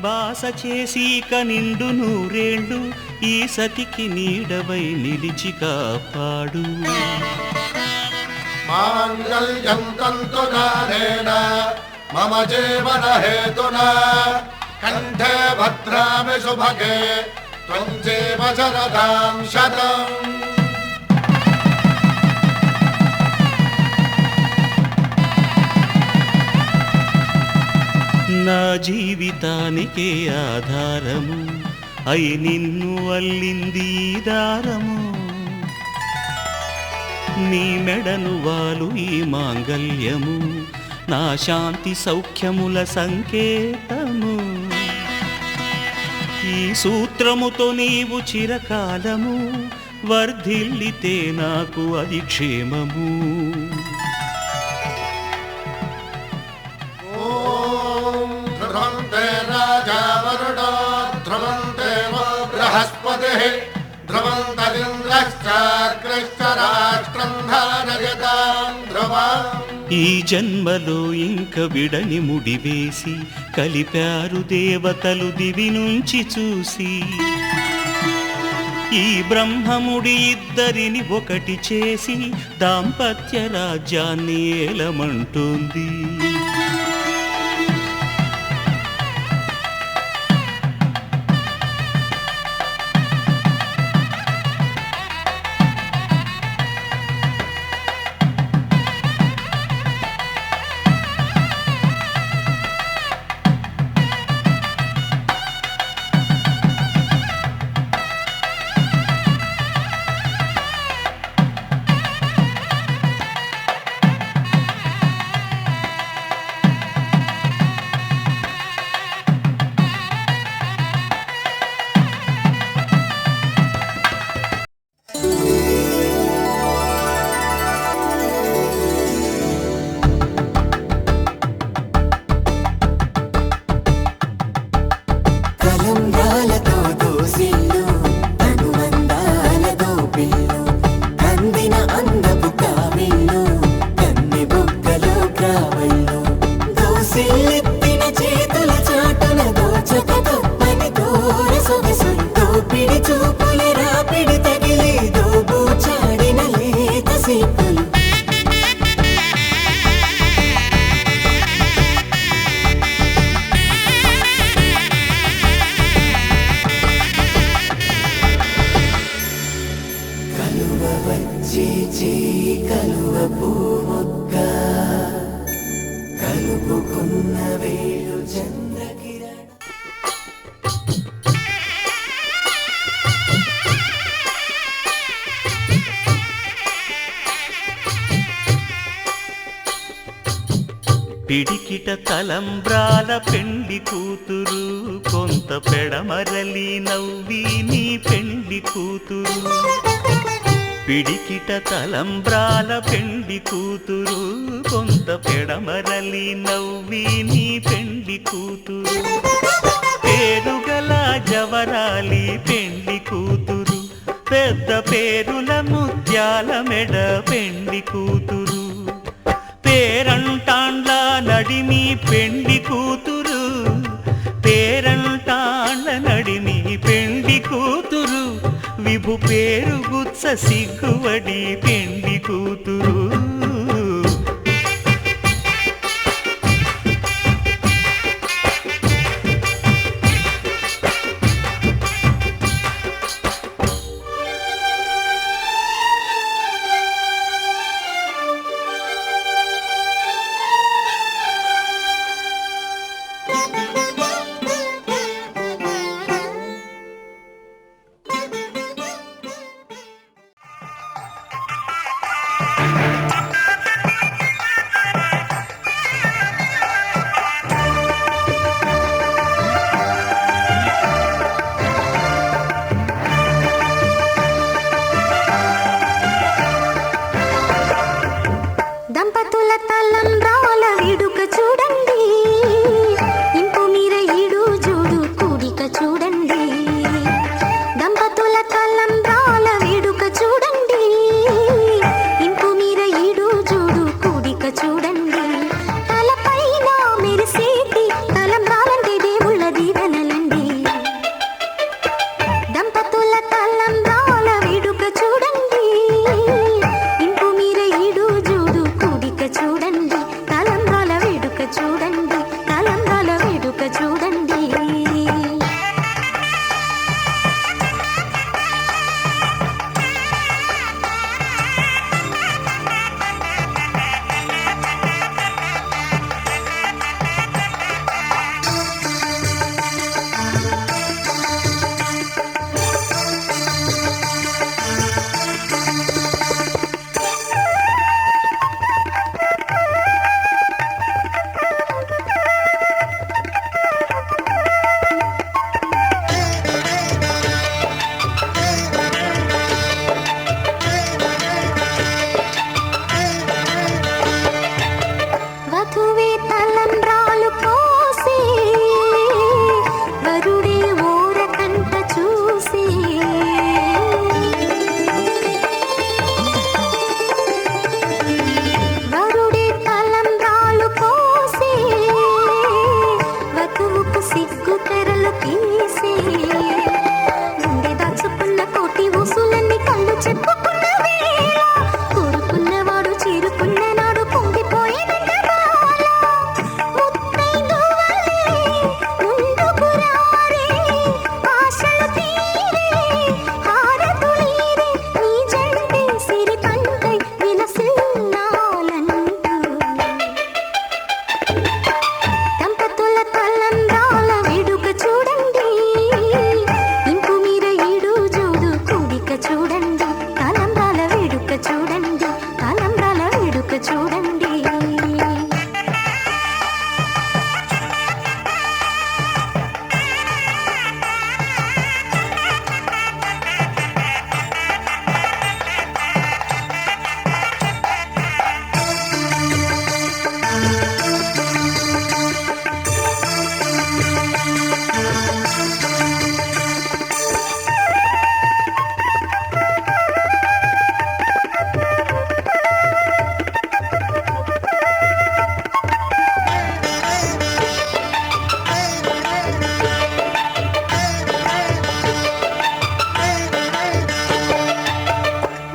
బాస చేసి నిండు నూరేళ్ళు ఈ సతికి నీడవై నిలిచి కాపాడు. మాంగళ్యం తంతునానేన మమ జీవన హేతునా కంఠే భద్రామి శుభగే త్వం జీవ శరదాం శతం. నా జీవితానికే ఆధారము అయి నిన్ను అల్లింది దారము. నీ మెడను వాలు ఈ మాంగల్యము నా శాంతి సౌఖ్యముల సంకేతము. ఈ సూత్రముతో నీవు చిరకాలము వర్ధిల్లితే నాకు అది క్షేమము. ధ్రువంతే రాజా వరుణో ధ్రువంతే బృహస్పతిః ధ్రువంతరింద్రశ్చాగ్రశ్చ రాష్ట్రం ధారయతాం ధ్రువం. ఈ జన్మలో ఇంక విడని ముడివేసి కలిపారు దేవతలు దివి నుంచి చూసి. ఈ బ్రహ్మముడి ఇద్దరిని ఒకటి చేసి దాంపత్య రాజ్యాన్ని ఏలమంటుంది. పిడికిట తలంబ్రాల పెండి కూతురు కొంత పెడమరలి నవ్వి నీ పెండి కూతురు. పిడికిట తలంబ్రాల పెండి కూతురు కొంత పెడమరలి నవ్వి నీ పెండి కూతురు. పేరుగల జవరాలి పెండి కూతురు పెద్ద పేరుల ముత్యాల మెడ పెండి కూతురు. పేరంటాండ్ల నడిమి పెండి కూతురు పేరంటాండ్ల నడిమి పెండి కూతురు. విభు పేరు గుత్స సిగ్గువడి పెండి కూతురు. చూడండి తలపైన మెరిసేటి తలంబ్రాలంటే దేవుళ్ళ దీవెన చూడండి.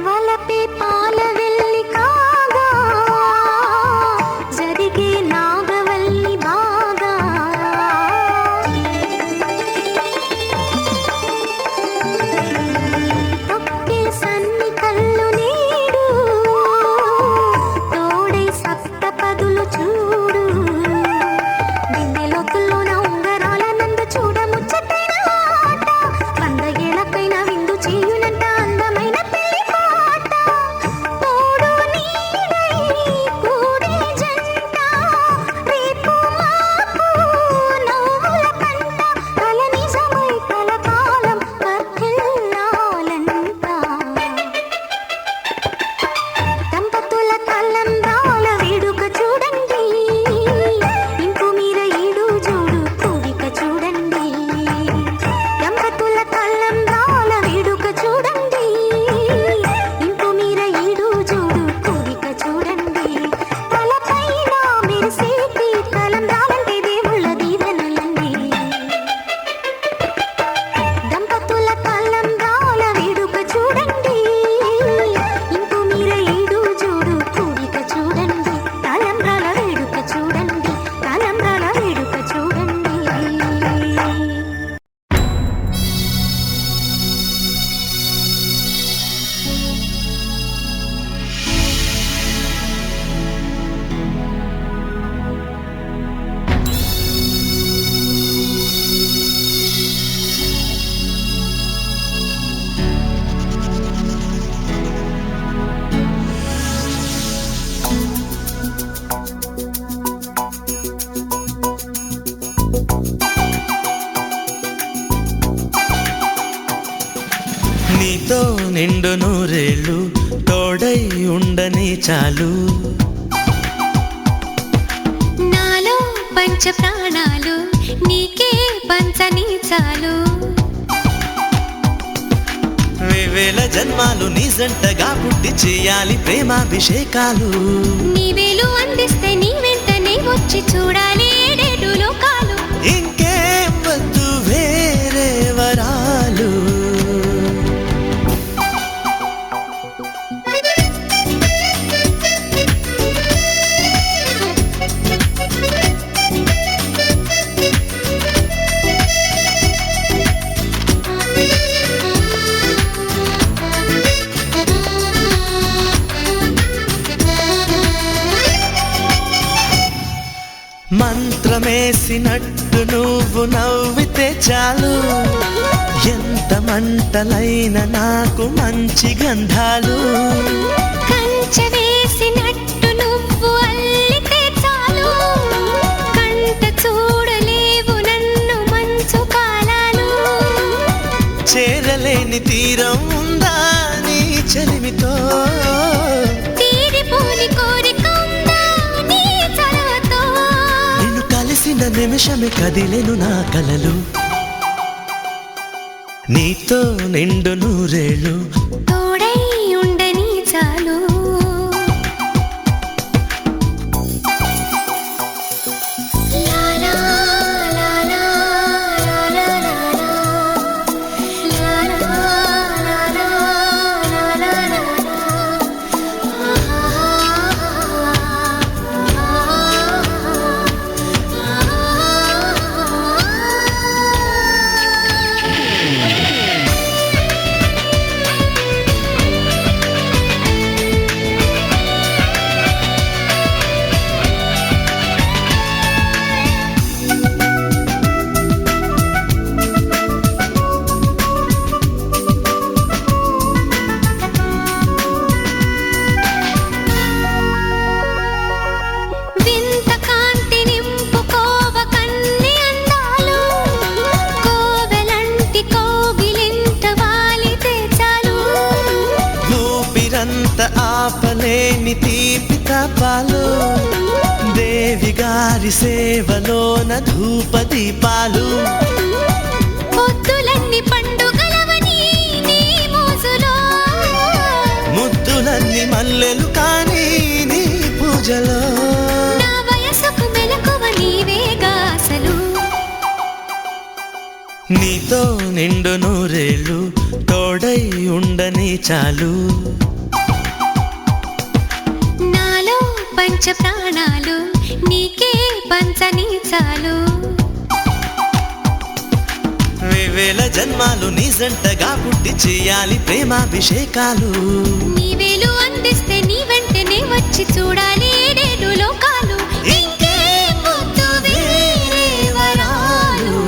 వలపే పాల వెల్లి కాగా జరిగే నాగవల్లి బాగా తొక్కే సన్ని కళ్ళు నేడు తోడై సప్త పదులు చూడు బిందెలోతుల్లోన ఉంగరాల నందు చూడ ముచ్చటైన ఆట 100 ఏళ్లకైనా విందు చేయునంట అందమైన పెళ్లి పాట తోడు నీడై కూడే జంట రేపు మాపు నవ్వుల పంట కల నిజమై కలకాలం వర్ధిల్లాలంట దంపతుల తలంబ్రాల వేడుక చూడండి ఇంకు మీర ఈడు జోడు కోరిక చూడండి దంపతుల తలంబ్రాల వేడుక చూడండి ఇంకు మీర ఈడు జోడు కోరిక చూడండి తలపైన మెరిసేటి తలంబ్రాలంటే దేవుళ్ళ దీవెనలండి దంపతుల తలంబ్రాల వేడుక చూడండి ఇంకు మీర ఈడు జోడు కోరిక చూడండి తలంబ్రాల వేడుక చూడండి తలంబ్రాల వేడుక చూడండి. నీతో నిండు నూరేళ్ళు తోడై ఉండని చాలు నాలో పంచ ప్రాణాలు నీకే పంచని చాలు వేవేల జన్మాలు నీ జంటగా పుట్టి చేయాలి ప్రేమాభిషేకాలు నీవేలు అందిస్తే నీ వెంటనే వచ్చి చూడాలి ఏడేడు లోకాలు ఇంకేం వద్దు వేరే వరాలు మంత్రమేసినట్టు నువ్వు నవ్వితే చాలు ఎంత మంటలైన నాకు మంచి గంధాలు కంచె వేసినట్టు నువ్వు అల్లితే చాలు కంట చూడలేవు నన్ను మంచు కాలాలు చేరలేని తీరం ఉందా నీ చెలిమితో తీరిపోని కోరిక ఉందా నీ చలవతో నిన్ను కలిసిన నిమిషమే కదిలెను నా కలలు నీతో నిండు నూరేళ్ళు తోడై ఉండని చాలు లాలా లాలా లాలా లాలా లాలా లాలా లేని తీపి తపాలు దేవి గారి సేవలోన ధూప దీపాలు పొద్దులన్నీ పండుగలవని నీ మోజులో ముద్దులన్నీ మల్లెలు కానీ నీ పూజలో నా వయసుకు మెలకువ నీవేగా అసలు నీతో నిండు నూరేళ్ళు తోడై ఉండని చాలు నాలో పంచ ప్రాణాలు నీకే పంచని చాలు వేవేల జన్మాలు నీ జంటగా పుట్టి చేయాలి ప్రేమాభిషేకాలు నీవేలు అందిస్తే నీ వెంటనే వచ్చి చూడాలి ఏడేడు లోకాలు ఇంకేం వద్దు వేరే వరాలు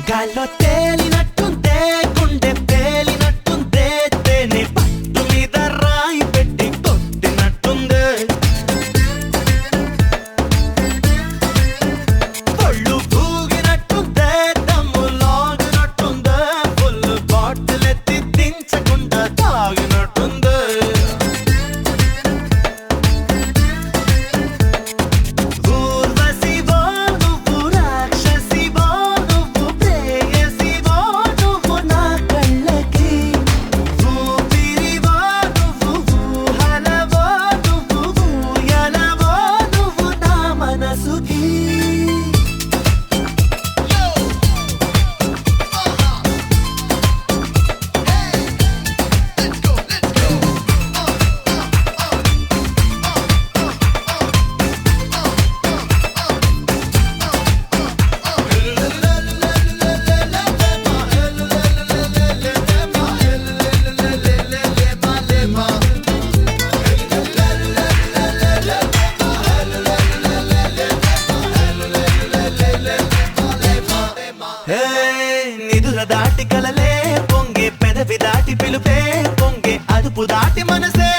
గాల్లో తేలినట్టుందే గుండె పేలినట్టుందే తేనె పట్టు మీద రాయి పెట్టి కొట్టినట్టుందే పళ్ళు పూగినట్టుందే దమ్ము లాగినట్టుందే ఫుల్ బాటిల్ ఎత్తి దించకుండా తాగినట్టుందే ఊర్వశివో నువ్వు రాక్షసివో నువ్వు ప్రేయసివో నువ్వు నా కళ్ళకి ఊపిరివో నువ్వు ఊహలవో నువ్వు ఊయలవో నువ్వు నా మనసుకి నిధుల దాటి కలలే పొంగే పెదవి దాటి పిలుపే పొంగే అదుపు దాటి మనసే